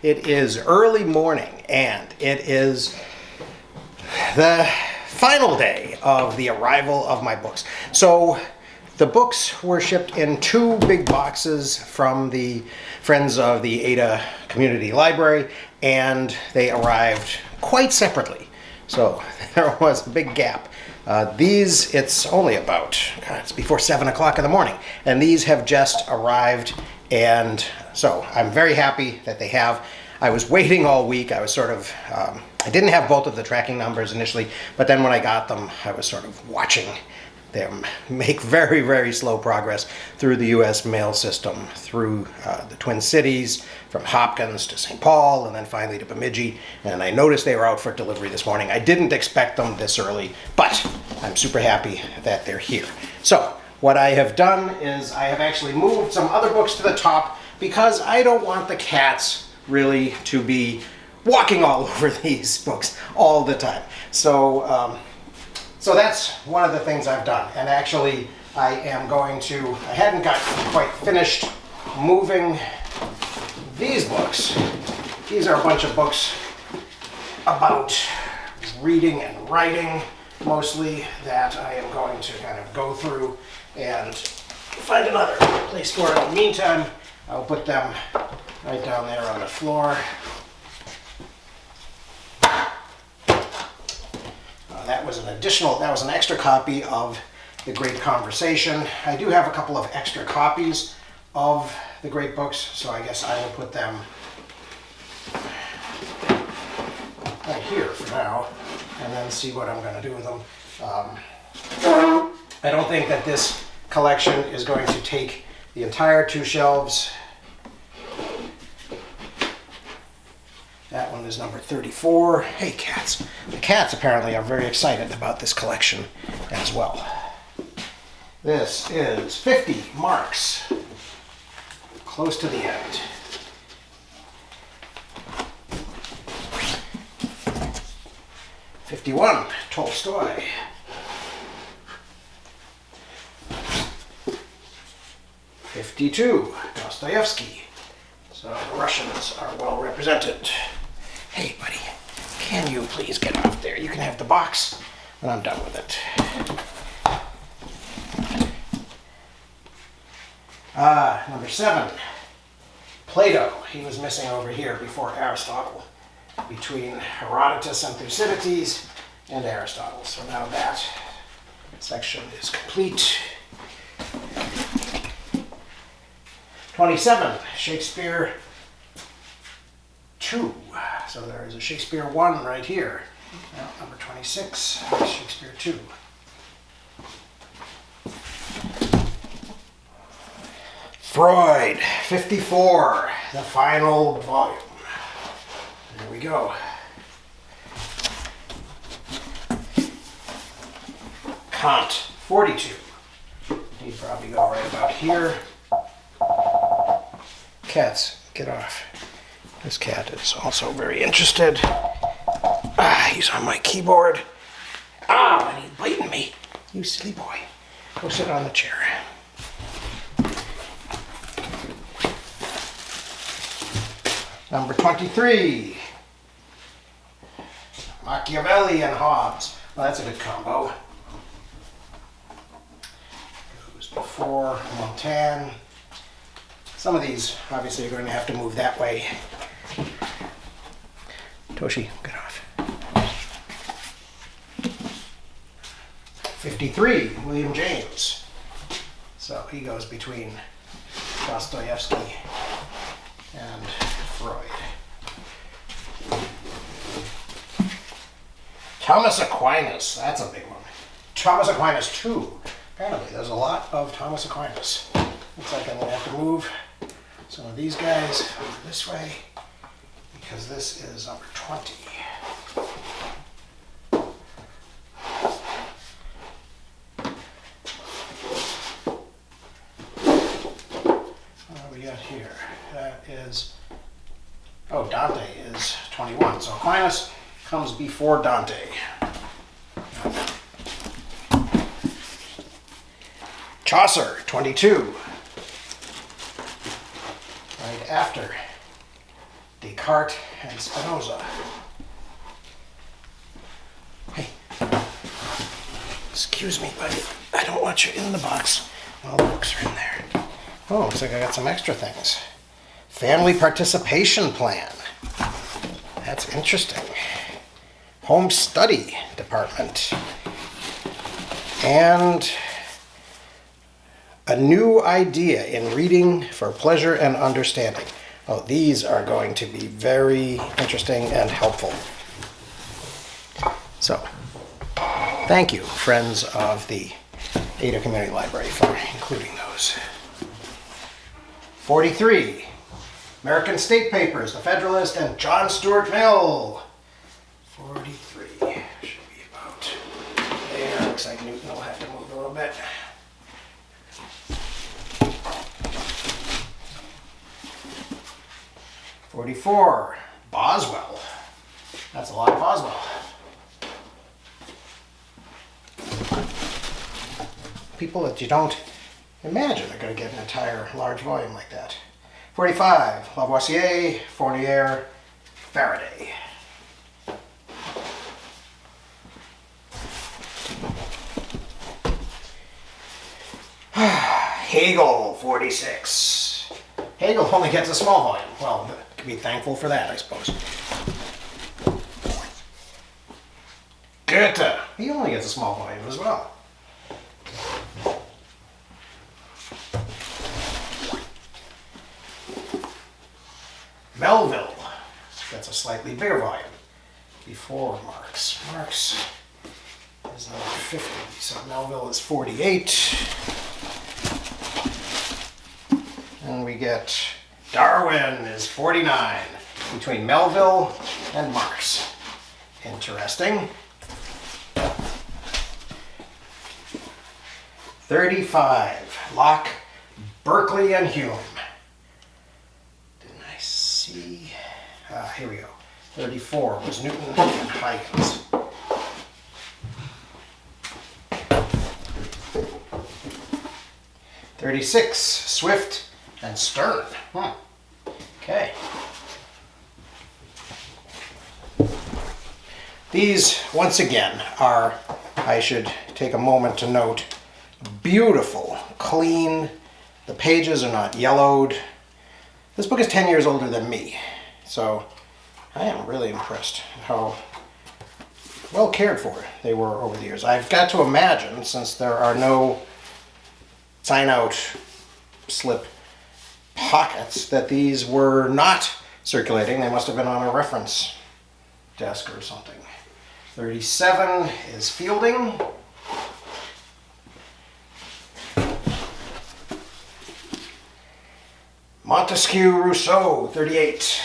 It is early morning, and it is the final day of the arrival of my books. So the books were shipped in 2 big boxes from the Friends of the Ada Community Library, and they arrived quite separately. So there was a big gap. These, it's only about, it's before 7 o'clock in the morning, and these have just arrived, and so I'm very happy that they have. I was waiting all week. I was sort of, I didn't have both of the tracking numbers initially, but then when I got them, I was sort of watching them make very, very slow progress through the U.S. mail system, through the Twin Cities, from Hopkins to St. Paul, and then finally to Bemidji. And I noticed they were out for delivery this morning. I didn't expect them this early, but I'm super happy that they're here. So what I have done is I have actually moved some other books to the top because I don't want the cats really to be walking all over these books all the time. So that's one of the things I've done. And actually, I am going to, I hadn't got quite finished moving these books. These are a bunch of books about reading and writing, mostly, that I am going to kind of go through and find another place for it. In the meantime, I'll put them right down there on the floor. That was an extra copy of The Great Conversation. I do have a couple of extra copies of the great books, so I guess I will put them right here for now, and then see what I'm going to do with them. I don't think that this collection is going to take the entire 2 shelves. That one is number 34. Hey, cats. The cats apparently are very excited about this collection as well. This is 50 marks. Close to the end. '51, Tolstoy. '52, Dostoevsky. So the Russians are well represented. Hey, buddy, can you please get off there? You can have the box when I'm done with it. Number 7, Plato. He was missing over here before Aristotle, between Herodotus and Thucydides and Aristotle. So now that section is complete. 27, Shakespeare 2. So there is a Shakespeare 1 right here. Now, number 26, Shakespeare 2. Freud, 54, the final volume. There we go. Kant, 42. He'd probably go right about here. Cats, get off. This cat is also very interested. He's on my keyboard. And he's biting me. You silly boy. Go sit on the chair. Number 23. Machiavelli and Hobbes. Well, that's a good combo. Goes before Montaigne. Some of these, obviously, you're going to have to move that way. Toshi, get off. 53, William James. So he goes between Dostoevsky and Freud. Thomas Aquinas, that's a big one. Thomas Aquinas 2. Apparently, there's a lot of Thomas Aquinas. Looks like I'm going to have to move some of these guys over this way, because this is number 20. What do we got here? That is, Dante is 21. So Aquinas comes before Dante. Chaucer, 22. Right after Descartes. Descartes and Spinoza. Hey, excuse me, buddy. I don't want you in the box. All the books are in there. Oh, looks like I got some extra things. Family participation plan. That's interesting. Home study department. And a new idea in reading for pleasure and understanding. Oh, these are going to be very interesting and helpful. So, thank you, friends of the Ada Community Library, for including those. 43, American State Papers, The Federalist, and John Stuart Mill. 43, should be about there. Looks like Newton will have to move a little bit. '44, Boswell. That's a lot of Boswell. People that you don't imagine are going to get an entire large volume like that. 45, Lavoisier, Fourier, Faraday. Hegel, 46. Hegel only gets a small volume. Well, can be thankful for that, I suppose. Goethe, he only gets a small volume as well. Melville gets a slightly bigger volume before Marx. Marx is number 50, so Melville is 48. And we get Darwin is 49 between Melville and Marx. Interesting. 35, Locke, Berkeley, and Hume. Didn't I see? Here we go. 34 was Newton and Huygens. '36, Swift and Stern. Okay. These, once again, are, I should take a moment to note, beautiful, clean. The pages are not yellowed. This book is 10 years older than me, so I am really impressed how well cared for they were over the years. I've got to imagine, since there are no sign-out slip pockets, that these were not circulating. They must have been on a reference desk or something. 37 is Fielding. Montesquieu, Rousseau, 38.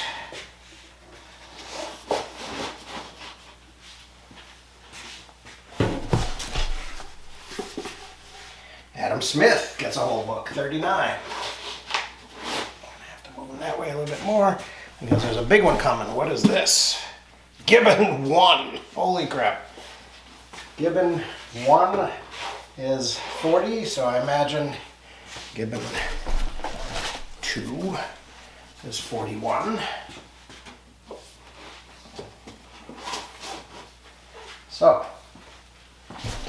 Adam Smith gets a whole book, 39. I'm going to have to move them that way a little bit more because there's a big one coming. What is this? Gibbon 1. Holy crap. Gibbon 1 is 40, so I imagine Gibbon 2 is 41. So,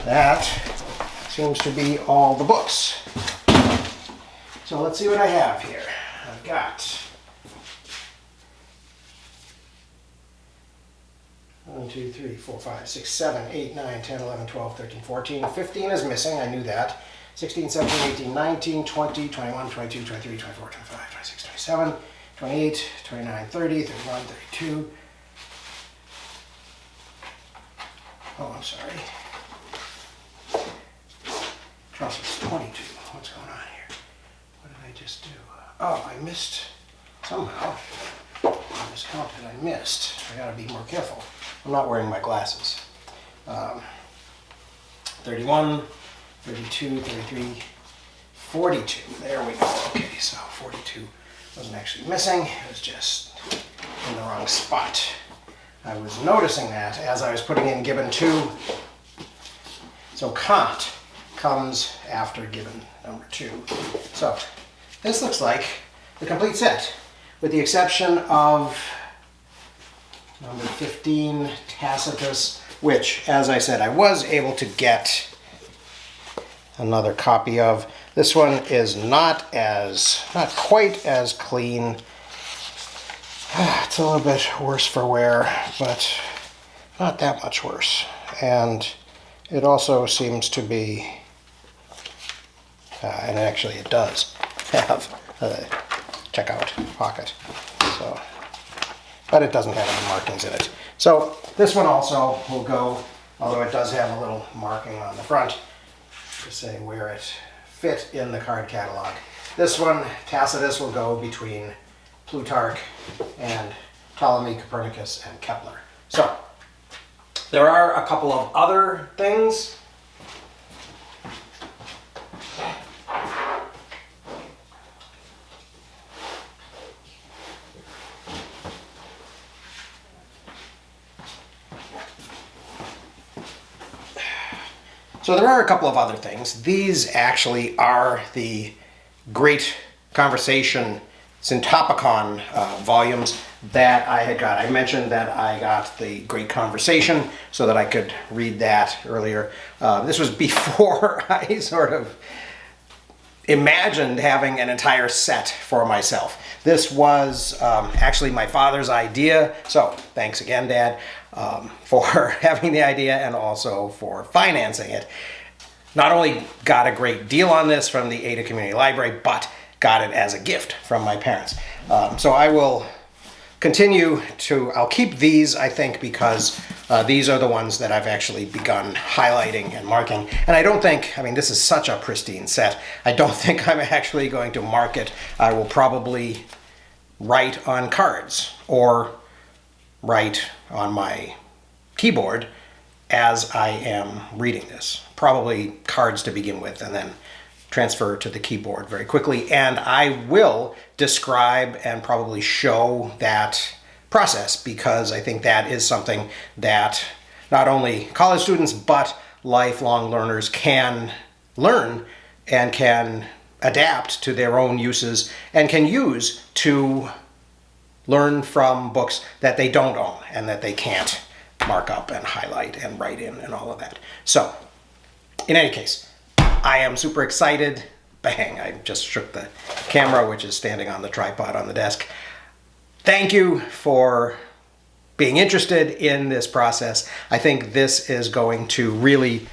that seems to be all the books. So let's see what I have here. I've got 1, 2, 3, 4, 5, 6, 7, 8, 9, 10, 11, 12, 13, 14. 15 is missing, I knew that. 16, 17, 18, 19, 20, 21, 22, 23, 24, 25, 26, 27, 28, 29, 30, 31, 32. Oh, I'm sorry. Trust it's 22. What's going on here? What did I just do? Oh, I missed somehow. I miscounted. I missed. I gotta be more careful. I'm not wearing my glasses. 31, 32, 33, 42. There we go. Okay, so 42 wasn't actually missing. It was just in the wrong spot. I was noticing that as I was putting in Gibbon 2. So Kant comes after Gibbon number 2. So this looks like the complete set, with the exception of 15 Tacitus, which, as I said, I was able to get another copy of. This one is not quite as clean. It's a little bit worse for wear, but not that much worse. And it also seems to be, and actually it does have a checkout pocket. So, but it doesn't have any markings in it. So this one also will go, although it does have a little marking on the front to say where it fit in the card catalog. This one, Tacitus, will go between Plutarch and Ptolemy, Copernicus, and Kepler. So there are a couple of other things. So there are a couple of other things. These actually are the Great Conversation Syntopicon volumes that I had got. I mentioned that I got the Great Conversation so that I could read that earlier. This was before I sort of imagined having an entire set for myself. This was actually my father's idea, so thanks again, Dad, for having the idea and also for financing it. Not only got a great deal on this from the Ada Community Library, but got it as a gift from my parents. So I will continue to, I'll keep these, I think, because these are the ones that I've actually begun highlighting and marking. And I don't think, I mean, this is such a pristine set, I don't think I'm actually going to mark it. I will probably write on cards or write on my keyboard as I am reading this. Probably cards to begin with and then transfer to the keyboard very quickly. And I will describe and probably show that process because I think that is something that not only college students but lifelong learners can learn and can adapt to their own uses and can use to learn from books that they don't own and that they can't mark up and highlight and write in and all of that. So, in any case, I am super excited. Bang, I just shook the camera, which is standing on the tripod on the desk. Thank you for being interested in this process. I think this is going to really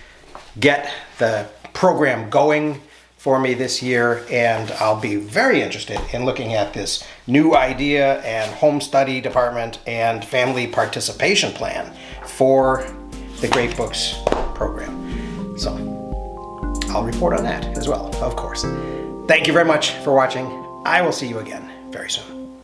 get the program going for me this year, and I'll be very interested in looking at this new idea and home study department and family participation plan for the Great Books program. So I'll report on that as well, of course. Thank you very much for watching. I will see you again very soon.